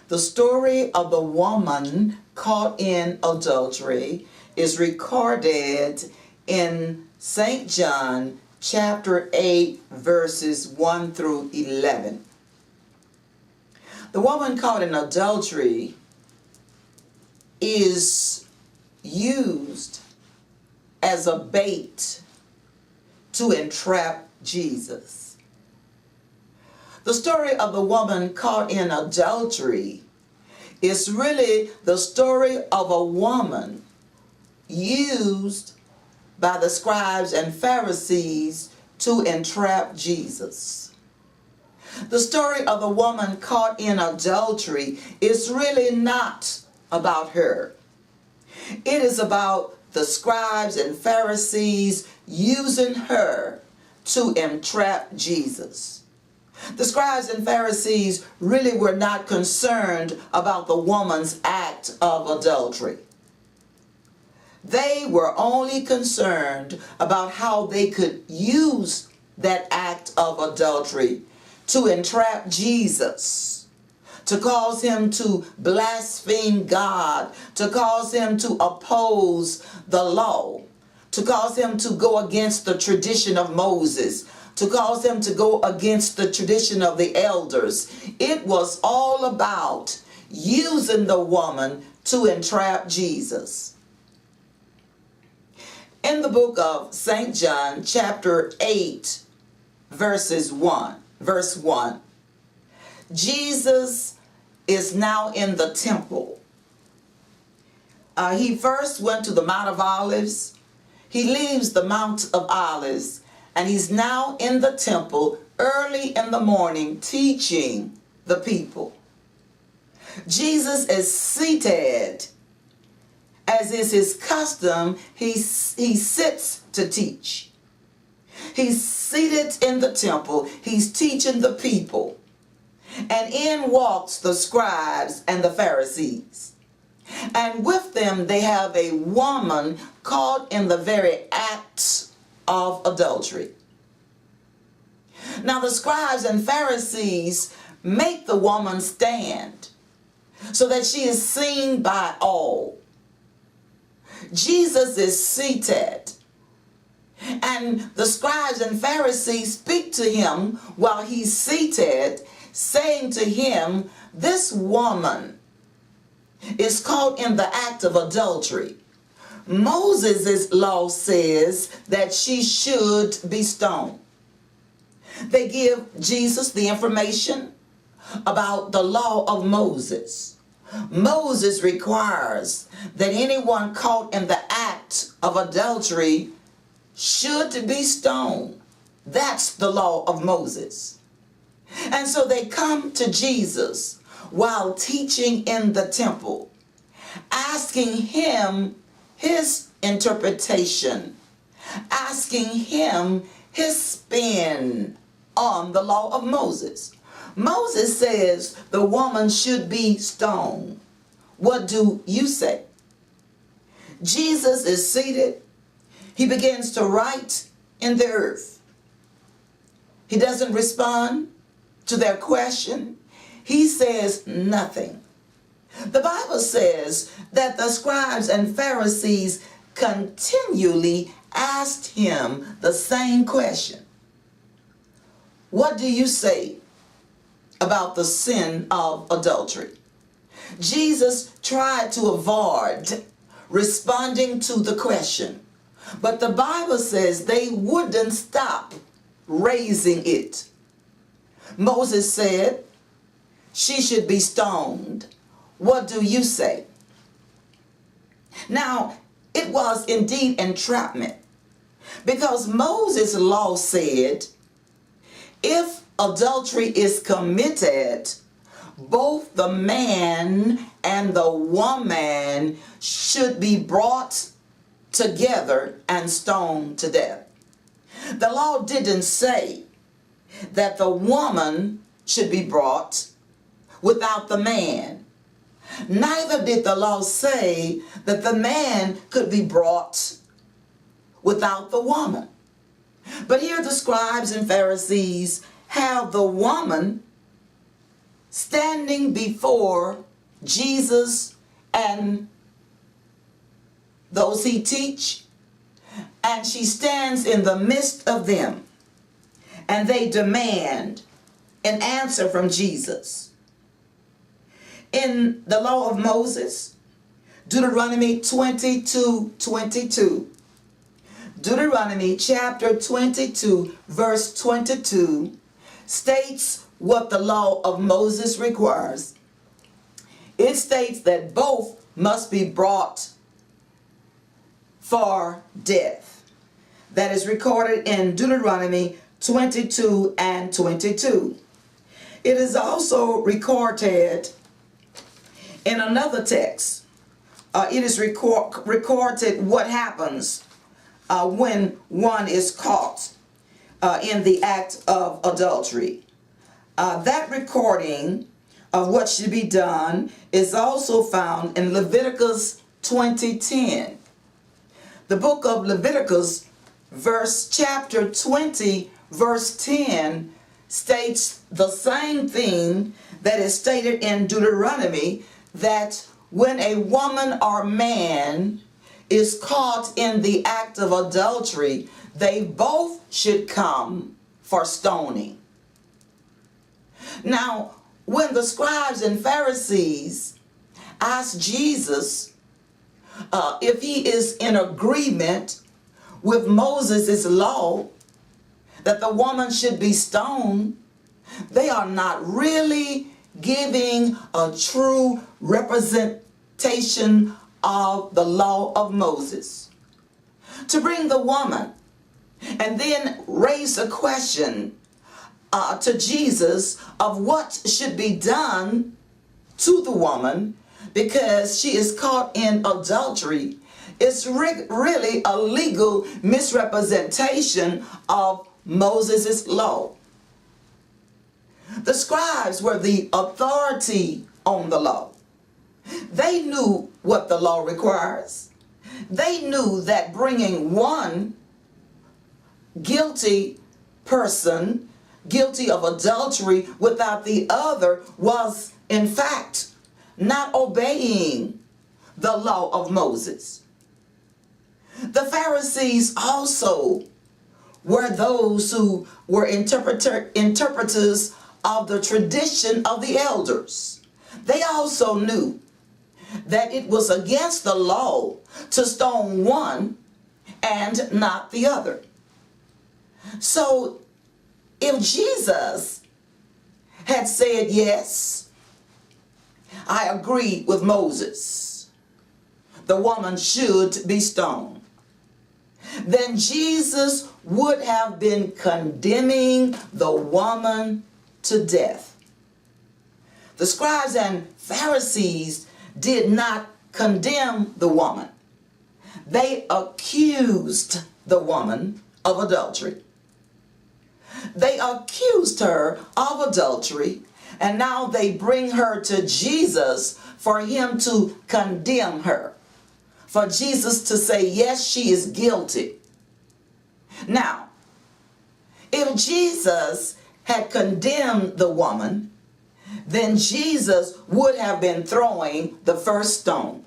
The story of the woman caught in adultery is recorded in St. John chapter 8 verses 1 through 11. The woman caught in adultery is used as a bait to entrap Jesus. The story of the woman caught in adultery is really the story of a woman used by the scribes and Pharisees to entrap Jesus. The story of the woman caught in adultery is really not about her. It is about the scribes and Pharisees using her to entrap Jesus. The scribes and Pharisees really were not concerned about the woman's act of adultery. They were only concerned about how they could use that act of adultery to entrap Jesus, to cause him to blaspheme God, to cause him to oppose the law, to cause him to go against the tradition of Moses, to cause him to go against the tradition of the elders. It was all about using the woman to entrap Jesus. In the book of St. John, chapter 8, verse 1, Jesus is now in the temple. He first went to the Mount of Olives. He leaves the Mount of Olives, and he's now in the temple early in the morning teaching the people. Jesus is seated. As is his custom, he sits to teach. He's seated in the temple. He's teaching the people. And in walks the scribes and the Pharisees. And with them they have a woman caught in the very act of adultery. Now the scribes and Pharisees make the woman stand so that she is seen by all. Jesus is seated, and the scribes and Pharisees speak to him while he's seated, saying to him, this woman is caught in the act of adultery. Moses' law says that she should be stoned. They give Jesus the information about the law of Moses. Moses requires that anyone caught in the act of adultery should be stoned. That's the law of Moses. And so they come to Jesus while teaching in the temple, asking him his interpretation, asking him his spin on the law of Moses. Moses says the woman should be stoned. What do you say? Jesus is seated. He begins to write in the earth. He doesn't respond to their question. He says nothing. The Bible says that the scribes and Pharisees continually asked him the same question. What do you say about the sin of adultery? Jesus tried to avoid responding to the question, but the Bible says they wouldn't stop raising it. Moses said she should be stoned. What do you say? Now, it was indeed entrapment, because Moses' law said if adultery is committed, both the man and the woman should be brought together and stoned to death. The law didn't say that the woman should be brought without the man. Neither did the law say that the man could be brought without the woman. But here the scribes and Pharisees have the woman standing before Jesus and those he teach, and she stands in the midst of them, and they demand an answer from Jesus. In the law of Moses, Deuteronomy 22:22, Deuteronomy chapter 22 verse 22 states what the law of Moses requires. It states that both must be brought for death. That is recorded in Deuteronomy 22:22. It is also recorded in another text. It is recorded what happens when one is caught in the act of adultery. That recording of what should be done is also found in Leviticus 20:10. The book of Leviticus, chapter 20, verse 10, states the same thing that is stated in Deuteronomy, that when a woman or man is caught in the act of adultery, they both should come for stoning. Now, when the scribes and Pharisees asked Jesus if he is in agreement with Moses' law that the woman should be stoned, they are not really giving a true representation of the law of Moses. To bring the woman and then raise a question to Jesus of what should be done to the woman because she is caught in adultery, is really a legal misrepresentation of Moses' law. The scribes were the authority on the law. They knew what the law requires. They knew that bringing one guilty person guilty of adultery without the other was, in fact, not obeying the law of Moses. The Pharisees also were those who were interpreters of the tradition of the elders. They also knew that it was against the law to stone one and not the other. So if Jesus had said, yes, I agree with Moses, the woman should be stoned, then Jesus would have been condemning the woman to death. The scribes and Pharisees did not condemn the woman. They accused the woman of adultery. They accused her of adultery, and now they bring her to Jesus for him to condemn her, for Jesus to say, yes, she is guilty. Now, if Jesus had condemned the woman, then Jesus would have been throwing the first stone.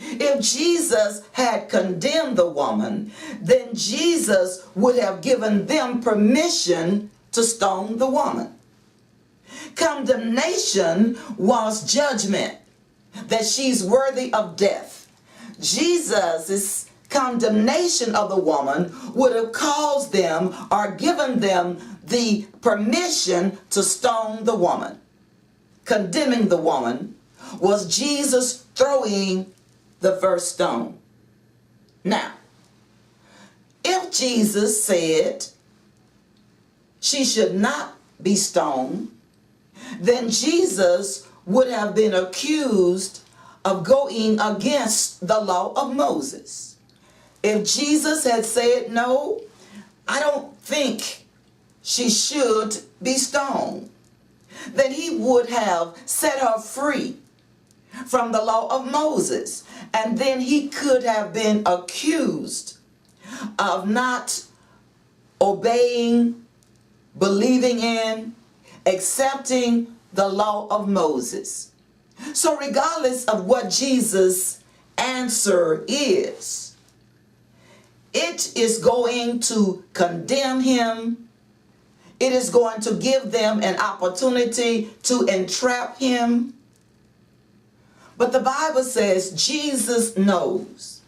If Jesus had condemned the woman, then Jesus would have given them permission to stone the woman. Condemnation was judgment, that she's worthy of death. Jesus' condemnation of the woman would have caused them or given them the permission to stone the woman. Condemning the woman was Jesus throwing the first stone. Now, if Jesus said she should not be stoned, then Jesus would have been accused of going against the law of Moses. If Jesus had said, no, I don't think she should be stoned, then he would have set her free from the law of Moses. And then he could have been accused of not obeying, believing in, accepting the law of Moses. So regardless of what Jesus' answer is, it is going to condemn him. It is going to give them an opportunity to entrap him. But the Bible says Jesus knows.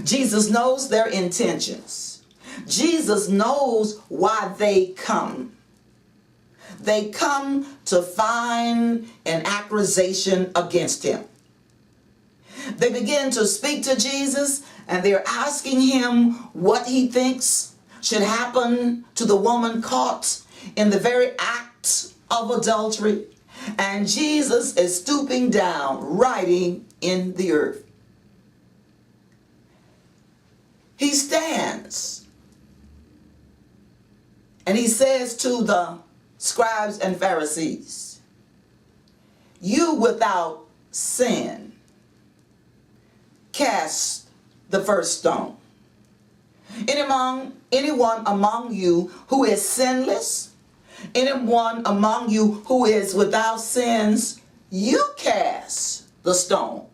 Jesus knows their intentions. Jesus knows why they come. They come to find an accusation against him. They begin to speak to Jesus, and they're asking him what he thinks should happen to the woman caught in the very act of adultery. And Jesus is stooping down, writing in the earth. He stands and he says to the scribes and Pharisees, "You without sin, cast the first stone. Anyone among you who is sinless, anyone among you who is without sins, you cast the stone."